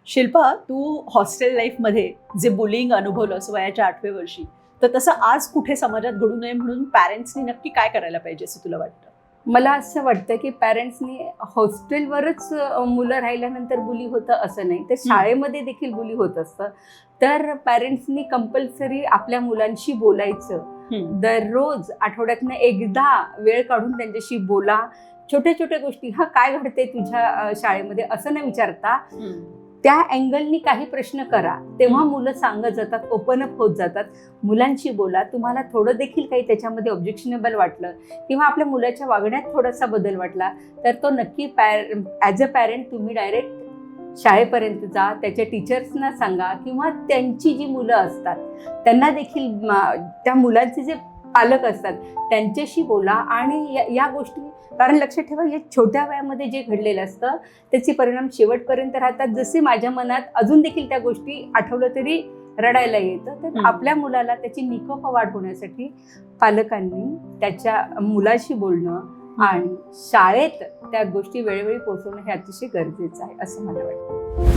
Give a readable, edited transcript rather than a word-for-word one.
शिल्पा, तू hostel लाईफमध्ये जे bullying अनुभवलंस वयाच्या 8व्या वर्षी, तर तसं आज कुठे समाजात घडू नये म्हणून पॅरेंट्सनी नक्की काय करायला पाहिजे असं तुला वाटतं? मला असं वाटतं की पॅरेंट्सनी हॉस्टेलवरच मुलं राहिल्यानंतर बुली होतं असं नाही, तर शाळेमध्ये देखील बुली होत असतं. तर पॅरेंट्सनी कंपल्सरी आपल्या मुलांशी बोलायचं. दररोज आठवड्यातनं एकदा वेळ काढून त्यांच्याशी बोला. छोट्या छोट्या गोष्टी, हा काय घडते तुझ्या शाळेमध्ये असं न विचारता त्या अँगलनी काही प्रश्न करा. तेव्हा मुलं सांगत जातात, ओपन अप होत जातात. मुलांशी बोला. तुम्हाला थोडं देखील काही त्याच्यामध्ये ऑब्जेक्शनेबल वाटलं किंवा आपल्या मुलाच्या वागण्यात थोडासा बदल वाटला तर तो नक्की ॲज अ पॅरेंट तुम्ही डायरेक्ट शाळेपर्यंत जा, त्याच्या टीचर्सना सांगा किंवा त्यांची जी मुलं असतात त्यांना देखील, त्या मुलांचे जे पालक असतात त्यांच्याशी बोला. आणि या गोष्टी, कारण लक्षात ठेवा, या छोट्या वयामध्ये जे घडलेलं असतं त्याचे परिणाम शेवटपर्यंत राहतात. जसे माझ्या मनात अजून देखील त्या गोष्टी आठवलं तरी रडायला येतं. तर आपल्या मुलाला त्याची निकोप वाढ होण्यासाठी पालकांनी त्याच्या मुलाशी बोलणं आणि शाळेत त्या गोष्टी वेळोवेळी पोहोचवणं हे अतिशय गरजेचं आहे असं मला वाटतं.